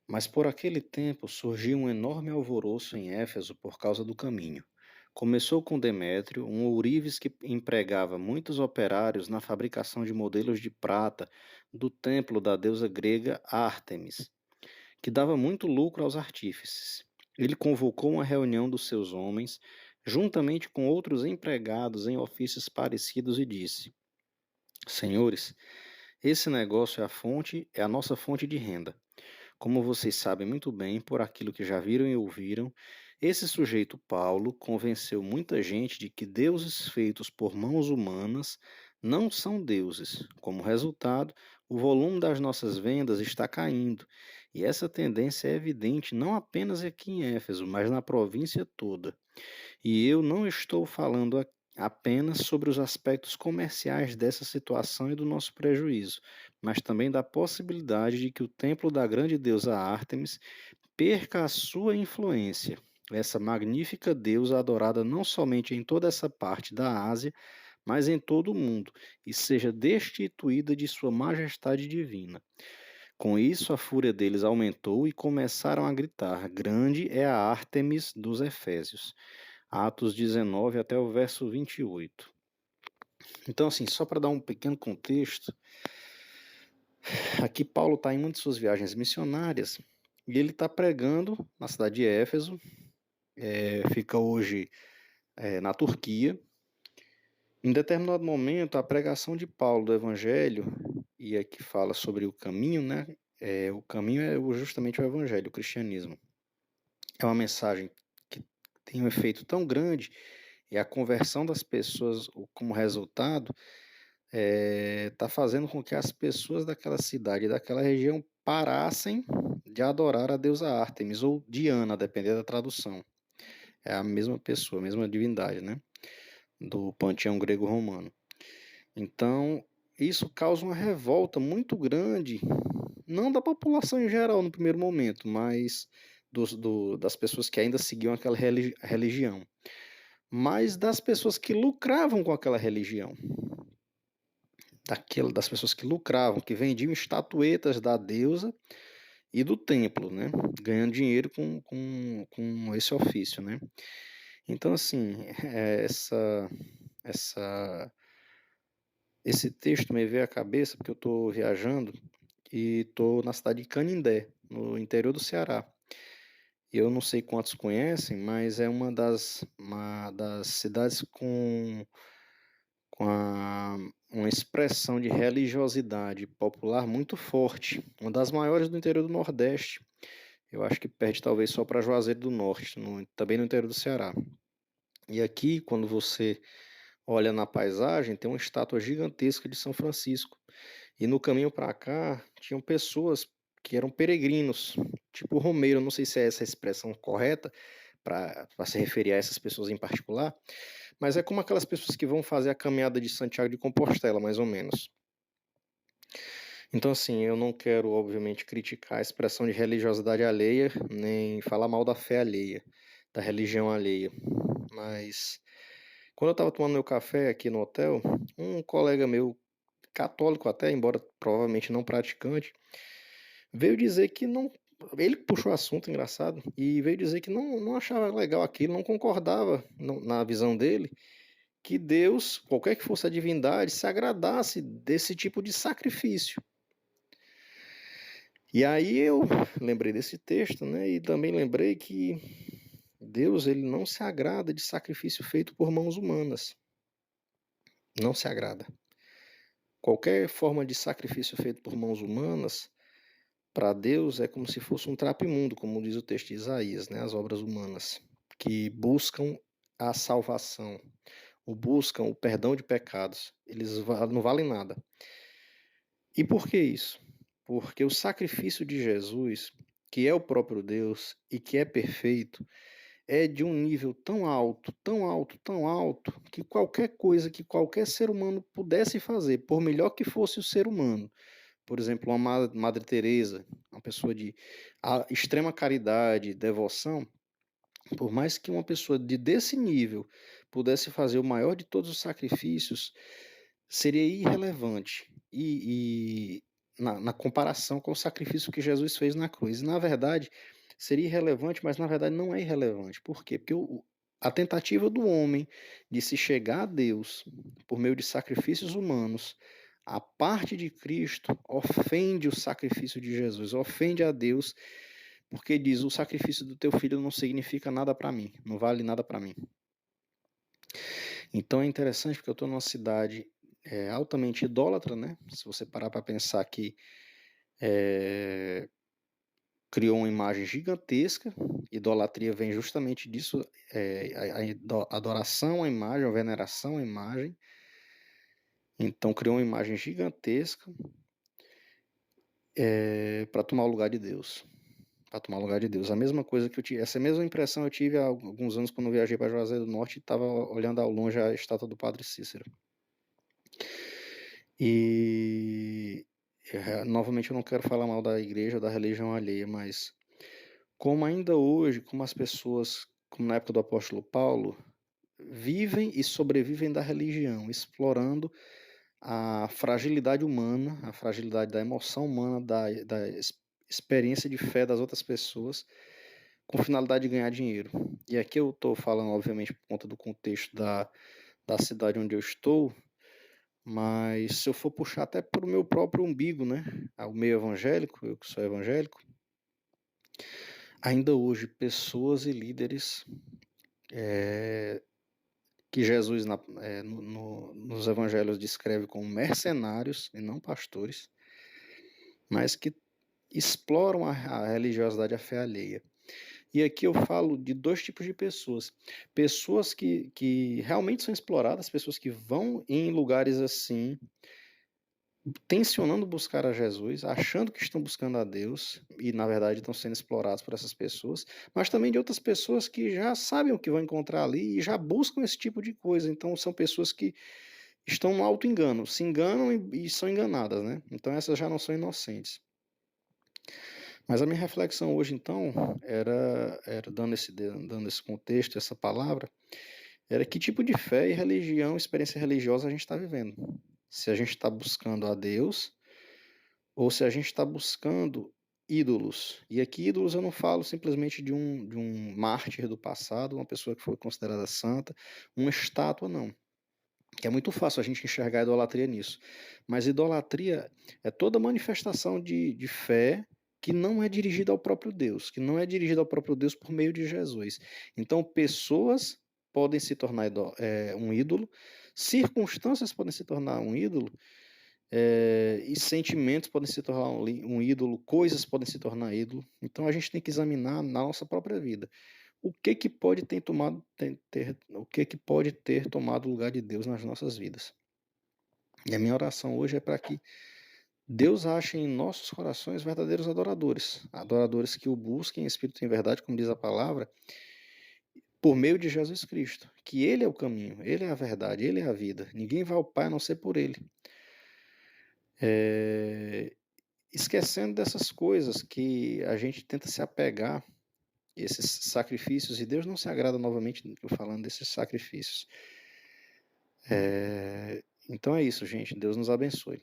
Mas por aquele tempo surgiu um enorme alvoroço em Éfeso por causa do caminho. Começou com Demétrio, um ourives que empregava muitos operários na fabricação de modelos de prata do templo da deusa grega Ártemis, que dava muito lucro aos artífices. Ele convocou uma reunião dos seus homens, juntamente com outros empregados em ofícios parecidos, e disse: Senhores, esse negócio é a nossa fonte de renda. Como vocês sabem muito bem, por aquilo que já viram e ouviram, esse sujeito Paulo convenceu muita gente de que deuses feitos por mãos humanas não são deuses. Como resultado, o volume das nossas vendas está caindo, e essa tendência é evidente não apenas aqui em Éfeso, mas na província toda. E eu não estou falando apenas sobre os aspectos comerciais dessa situação e do nosso prejuízo, mas também da possibilidade de que o templo da grande deusa Ártemis perca a sua influência. Essa magnífica deusa adorada não somente em toda essa parte da Ásia, mas em todo o mundo, e seja destituída de sua majestade divina. Com isso, a fúria deles aumentou e começaram a gritar: Grande é a Ártemis dos Efésios. Atos 19 até o verso 28. Então, assim, só para dar um pequeno contexto, aqui Paulo está em uma de suas viagens missionárias e ele está pregando na cidade de Éfeso, fica hoje na Turquia. Em determinado momento, a pregação de Paulo do Evangelho, e aqui fala sobre o caminho, né? O caminho é justamente o Evangelho, o cristianismo. É uma mensagem que tem um efeito tão grande e a conversão das pessoas como resultado está fazendo com que as pessoas daquela cidade, daquela região, parassem de adorar a deusa Ártemis ou Diana, dependendo da tradução. É a mesma pessoa, a mesma divindade, né? Do panteão grego-romano. Então, isso causa uma revolta muito grande, não da população em geral no primeiro momento, mas das pessoas que ainda seguiam aquela religião, mas das pessoas que lucravam com aquela religião. Das pessoas que lucravam, que vendiam estatuetas da deusa e do templo, né? Ganhando dinheiro com esse ofício, né? Então, assim, essa, esse texto me veio à cabeça porque eu estou viajando e estou na cidade de Canindé, no interior do Ceará. Eu não sei quantos conhecem, mas é uma das cidades com uma expressão de religiosidade popular muito forte, uma das maiores do interior do Nordeste. Eu acho que perde talvez só para Juazeiro do Norte, também no interior do Ceará. E aqui, quando você olha na paisagem, tem uma estátua gigantesca de São Francisco. E no caminho para cá, tinham pessoas que eram peregrinos, tipo romeiro, não sei se é essa a expressão correta para se referir a essas pessoas em particular, mas é como aquelas pessoas que vão fazer a caminhada de Santiago de Compostela, mais ou menos. Então, assim, eu não quero, obviamente, criticar a expressão de religiosidade alheia, nem falar mal da fé alheia, da religião alheia. Mas, quando eu estava tomando meu café aqui no hotel, um colega meu, católico até, embora provavelmente não praticante, veio dizer que não. Ele puxou o assunto, engraçado, e veio dizer que não achava legal aquilo, não concordava na visão dele, que Deus, qualquer que fosse a divindade, se agradasse desse tipo de sacrifício. E aí eu lembrei desse texto, né? E também lembrei que Deus, ele não se agrada de sacrifício feito por mãos humanas. Não se agrada. Qualquer forma de sacrifício feito por mãos humanas, para Deus é como se fosse um trapo imundo, como diz o texto de Isaías, né? As obras humanas, que buscam a salvação, ou buscam o perdão de pecados. Eles não valem nada. E por que isso? Porque o sacrifício de Jesus, que é o próprio Deus e que é perfeito, é de um nível tão alto, tão alto, tão alto, que qualquer coisa que qualquer ser humano pudesse fazer, por melhor que fosse o ser humano, por exemplo, uma Madre Teresa, uma pessoa de extrema caridade, devoção, por mais que uma pessoa desse nível pudesse fazer o maior de todos os sacrifícios, seria irrelevante. na comparação com o sacrifício que Jesus fez na cruz. E, na verdade, seria irrelevante, mas na verdade não é irrelevante. Por quê? Porque a tentativa do homem de se chegar a Deus por meio de sacrifícios humanos, a parte de Cristo ofende o sacrifício de Jesus, ofende a Deus, porque diz: o sacrifício do teu filho não significa nada para mim, não vale nada para mim. Então é interessante porque eu estou numa cidade altamente idólatra, né? Se você parar para pensar que criou uma imagem gigantesca, idolatria vem justamente disso, a adoração à imagem, a veneração à imagem. Então criou uma imagem gigantesca para tomar o lugar de Deus. Para tomar o lugar de Deus. A mesma coisa que eu tive, essa mesma impressão eu tive há alguns anos quando eu viajei para Juazeiro do Norte e estava olhando ao longe a estátua do Padre Cícero. E novamente eu não quero falar mal da igreja, da religião alheia, mas como ainda hoje, como as pessoas, como na época do apóstolo Paulo, vivem e sobrevivem da religião, explorando a fragilidade humana, a fragilidade da emoção humana, da experiência de fé das outras pessoas, com finalidade de ganhar dinheiro. E aqui eu estou falando, obviamente, por conta do contexto da cidade onde eu estou, mas se eu for puxar até para o meu próprio umbigo, né? O meio evangélico, eu que sou evangélico, ainda hoje pessoas e líderes que Jesus nos evangelhos descreve como mercenários e não pastores, mas que exploram a religiosidade, a fé alheia. E aqui eu falo de dois tipos de pessoas. Pessoas que realmente são exploradas, pessoas que vão em lugares assim, tensionando buscar a Jesus, achando que estão buscando a Deus, e na verdade estão sendo explorados por essas pessoas, mas também de outras pessoas que já sabem o que vão encontrar ali e já buscam esse tipo de coisa. Então são pessoas que estão no auto-engano, se enganam e são enganadas, né? Então essas já não são inocentes. Mas a minha reflexão hoje, então, era dando esse contexto, essa palavra, era que tipo de fé e religião, experiência religiosa a gente está vivendo. Se a gente está buscando a Deus ou se a gente está buscando ídolos. E aqui ídolos eu não falo simplesmente de um mártir do passado, uma pessoa que foi considerada santa, uma estátua, não. Que é muito fácil a gente enxergar a idolatria nisso. Mas idolatria é toda manifestação de fé que não é dirigida ao próprio Deus, que não é dirigida ao próprio Deus por meio de Jesus. Então, pessoas podem se tornar um ídolo, circunstâncias podem se tornar um ídolo, e sentimentos podem se tornar um ídolo, coisas podem se tornar ídolo. Então, a gente tem que examinar na nossa própria vida o que que pode o que que pode ter tomado o lugar de Deus nas nossas vidas. E a minha oração hoje é para que Deus ache em nossos corações verdadeiros adoradores, adoradores que o busquem em espírito e em verdade, como diz a palavra, por meio de Jesus Cristo, que Ele é o caminho, Ele é a verdade, Ele é a vida. Ninguém vai ao Pai a não ser por Ele. Esquecendo dessas coisas que a gente tenta se apegar, esses sacrifícios, e Deus não se agrada novamente falando desses sacrifícios. Então é isso, gente. Deus nos abençoe.